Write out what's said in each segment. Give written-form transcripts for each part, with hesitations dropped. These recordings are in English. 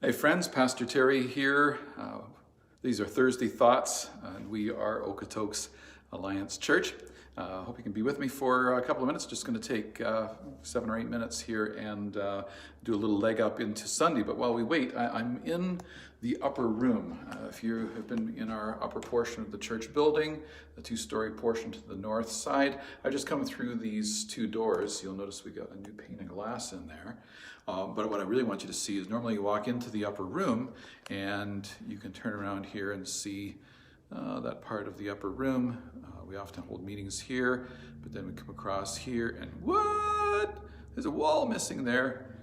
Hey friends, Pastor Terry here. These are Thursday Thoughts, and we are Okotoks Alliance Church. Hope you can be with me for a couple of minutes. Just going to take 7 or 8 minutes here and do a little leg up into Sunday. But while we wait, I'm in the upper room. If you have been in our upper portion of the church building, the 2-story portion to the north side, I've just come through these 2 doors. You'll notice we got a new pane of glass in there. But what I really want you to see is normally you walk into the upper room and you can turn around here and see that part of the upper room. We often hold meetings here, but then we come across here and what? There's a wall missing there.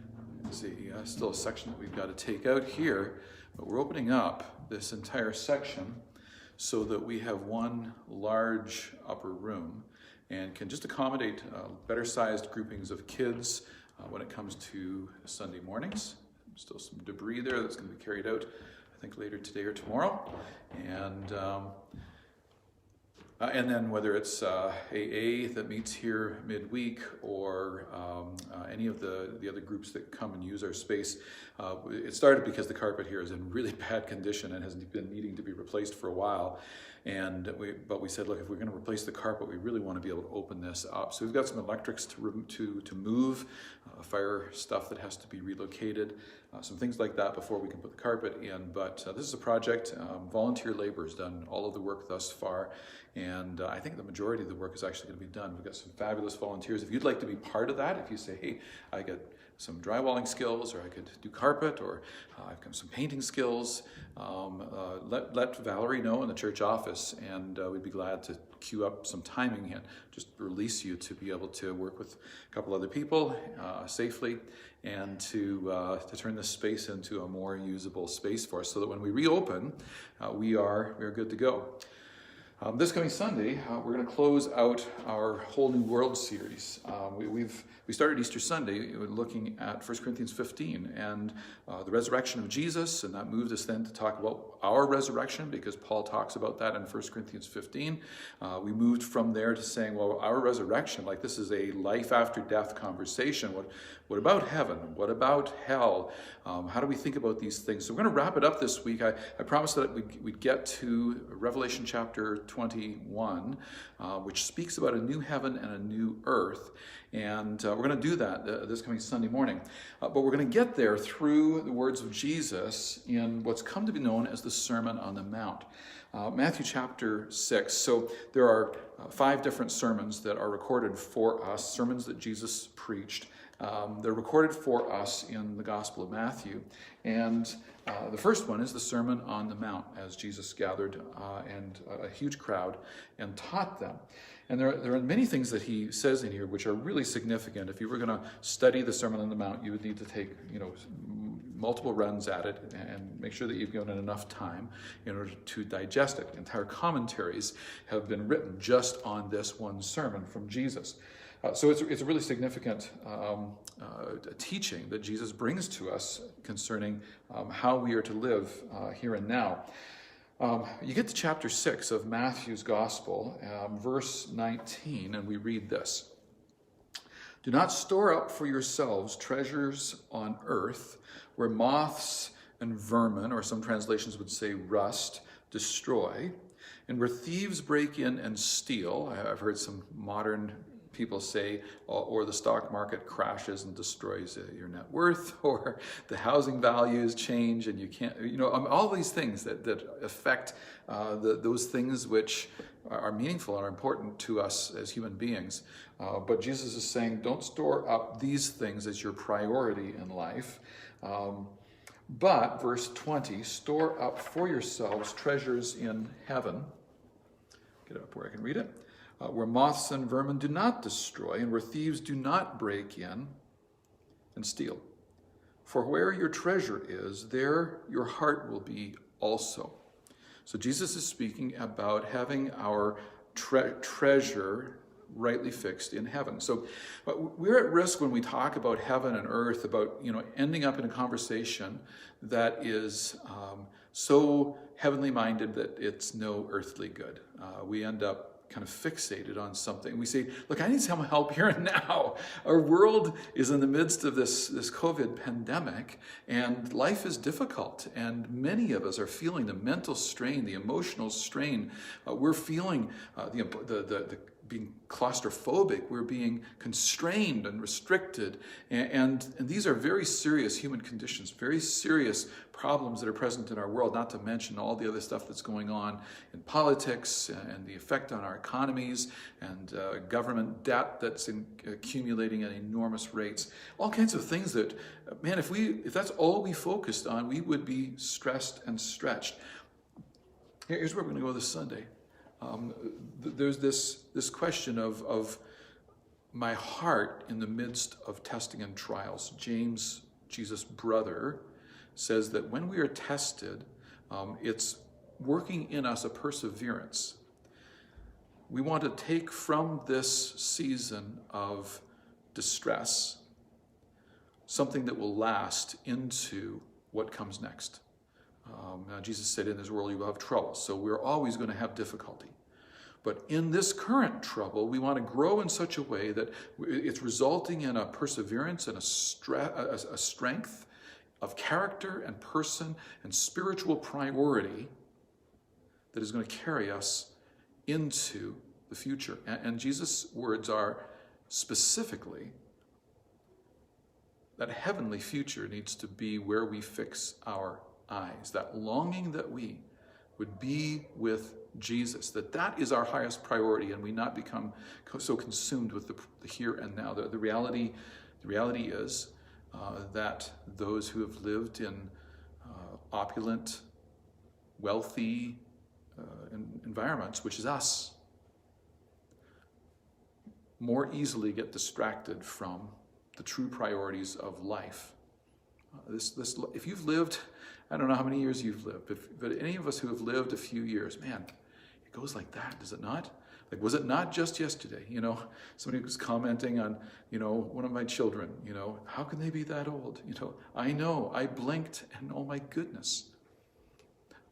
There's still a section that we've got to take out here, but we're opening up this entire section so that we have one large upper room and can just accommodate better sized groupings of kids when it comes to Sunday mornings. Still some debris there that's going to be carried out, I think, later today or tomorrow. And then whether it's AA that meets here midweek or any of the other groups that come and use our space, it started because the carpet here is in really bad condition and has been needing to be replaced for a while. But we said, look, if we're going to replace the carpet, we really want to be able to open this up. So we've got some electrics to move, fire stuff that has to be relocated, some things like that before we can put the carpet in. But this is a project. Volunteer labor has done all of the work thus far, and I think the majority of the work is actually going to be done. We've got some fabulous volunteers. If you'd like to be part of that, if you say, hey, I got some drywalling skills, or I could do carpet, or I've got some painting skills, let Valerie know in the church office, and we'd be glad to queue up some timing and just release you to be able to work with a couple other people safely and to turn this space into a more usable space for us so that when we reopen, we are good to go. This coming Sunday, we're going to close out our Whole New World series. We started Easter Sunday looking at 1 Corinthians 15 and the resurrection of Jesus, and that moved us then to talk about our resurrection because Paul talks about that in 1 Corinthians 15. We moved from there to saying, well, our resurrection, like this is a life after death conversation. What about heaven? What about hell? How do we think about these things? So we're going to wrap it up this week. I promised that we'd get to Revelation chapter 21, which speaks about a new heaven and a new earth. And we're going to do that this coming Sunday morning. But we're going to get there through the words of Jesus in what's come to be known as the Sermon on the Mount. Matthew chapter 6. So there are 5 different sermons that are recorded for us, sermons that Jesus preached. They're recorded for us in the Gospel of Matthew. And the first one is the Sermon on the Mount, as Jesus gathered and a huge crowd and taught them. And there are many things that he says in here which are really significant. If you were going to study the Sermon on the Mount, you would need to take multiple runs at it and make sure that you've given it enough time in order to digest it. Entire commentaries have been written just on this one sermon from Jesus. So it's a really significant teaching that Jesus brings to us concerning how we are to live here and now. You get to chapter 6 of Matthew's Gospel, verse 19, and we read this. Do not store up for yourselves treasures on earth where moths and vermin, or some translations would say rust, destroy, and where thieves break in and steal. I've heard some modern people say, or the stock market crashes and destroys your net worth, or the housing values change and you can't, all these things that affect those things which are meaningful and are important to us as human beings. But Jesus is saying, don't store up these things as your priority in life. But, verse 20, store up for yourselves treasures in heaven. Get it up where I can read it. Where moths and vermin do not destroy, and where thieves do not break in and steal. For where your treasure is, there your heart will be also. So Jesus is speaking about having our treasure rightly fixed in heaven. So we're at risk when we talk about heaven and earth, about ending up in a conversation that is so heavenly minded that it's no earthly good. We end up kind of fixated on something. We say, look, I need some help here and now. Our world is in the midst of this COVID pandemic, and life is difficult. And many of us are feeling the mental strain, the emotional strain. We're feeling the being claustrophobic. We're being constrained and restricted. And these are very serious human conditions, very serious problems that are present in our world, not to mention all the other stuff that's going on in politics and the effect on our economies and government debt that's accumulating at enormous rates. All kinds of things that, man, if that's all we focused on, we would be stressed and stretched. Here's where we're going to go this Sunday. There's this question of my heart in the midst of testing and trials. James, Jesus' brother, says that when we are tested, it's working in us a perseverance. We want to take from this season of distress something that will last into what comes next. Now, Jesus said, in this world you will have trouble, so we're always going to have difficulty. But in this current trouble, we want to grow in such a way that it's resulting in a perseverance and a strength of character and person and spiritual priority that is going to carry us into the future. And Jesus' words are specifically that heavenly future needs to be where we fix our eyes, that longing that we would be with Jesus, that is our highest priority, and we not become so consumed with the here and now. The reality is that those who have lived in opulent, wealthy environments, which is us, more easily get distracted from the true priorities of life. If you've lived, I don't know how many years you've lived, but any of us who have lived a few years, man, it goes like that, does it not? Like, was it not just yesterday? Somebody was commenting on, one of my children, how can they be that old? I know, I blinked and oh my goodness.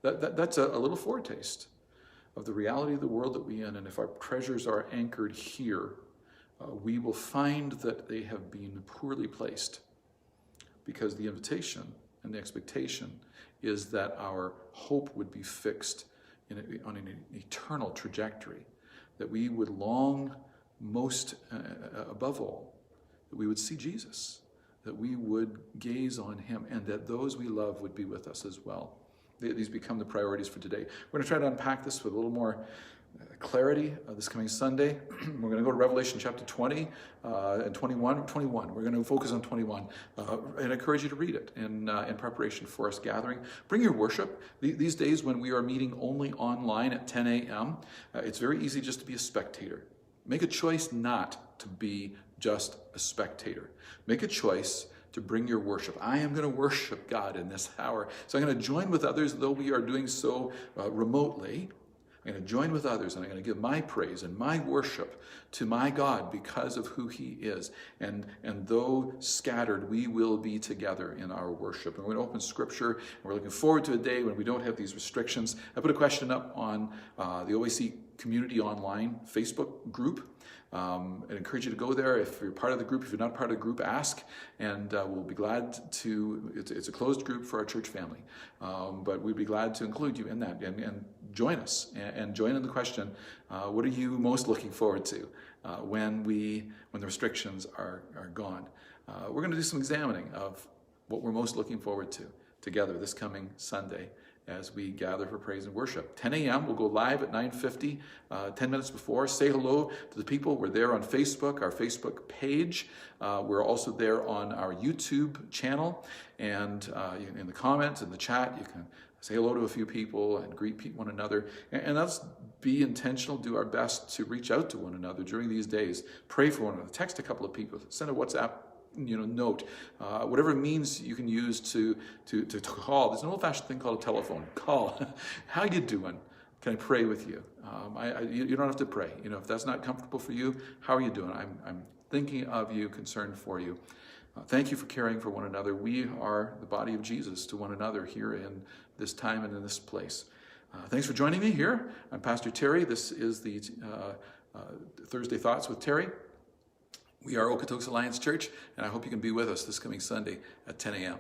That's a little foretaste of the reality of the world that we're in. And if our treasures are anchored here, we will find that they have been poorly placed, because the invitation and the expectation is that our hope would be fixed on an eternal trajectory, that we would long most above all, that we would see Jesus, that we would gaze on him, and that those we love would be with us as well. These become the priorities for today. We're going to try to unpack this with a little more clarity this coming Sunday. We're going to go to Revelation chapter 20 and 21. We're going to focus on 21 and encourage you to read it in preparation for us gathering. Bring your worship. These days when we are meeting only online at 10 a.m., it's very easy just to be a spectator. Make a choice not to be just a spectator. Make a choice to bring your worship. I am going to worship God in this hour. So I'm going to join with others, though we are doing so remotely. I'm going to join with others, and I'm going to give my praise and my worship to my God because of who he is. And though scattered, we will be together in our worship. And we're going to open Scripture, and we're looking forward to a day when we don't have these restrictions. I put a question up on the OAC Community Online Facebook group. I'd encourage you to go there. If you're part of the group, if you're not part of the group, ask, and we'll be glad to. It's a closed group for our church family, but we'd be glad to include you in that and join us and join in the question: what are you most looking forward to when the restrictions are gone? We're going to do some examining of what we're most looking forward to together this coming Sunday, as we gather for praise and worship. 10 a.m., we'll go live at 9:50, 10 minutes before. Say hello to the people. We're there on Facebook, our Facebook page. We're also there on our YouTube channel. And in the comments, in the chat, you can say hello to a few people and greet one another. And let's be intentional, do our best to reach out to one another during these days. Pray for one another. Text a couple of people. Send a WhatsApp note, whatever means you can use to call. There's an old-fashioned thing called a telephone. Call. How you doing? Can I pray with you? You don't have to pray. If that's not comfortable for you, how are you doing? I'm thinking of you, concerned for you. Thank you for caring for one another. We are the body of Jesus to one another here in this time and in this place. Thanks for joining me here. I'm Pastor Terry. This is the Thursday Thoughts with Terry. We are Okotoks Alliance Church, and I hope you can be with us this coming Sunday at 10 a.m.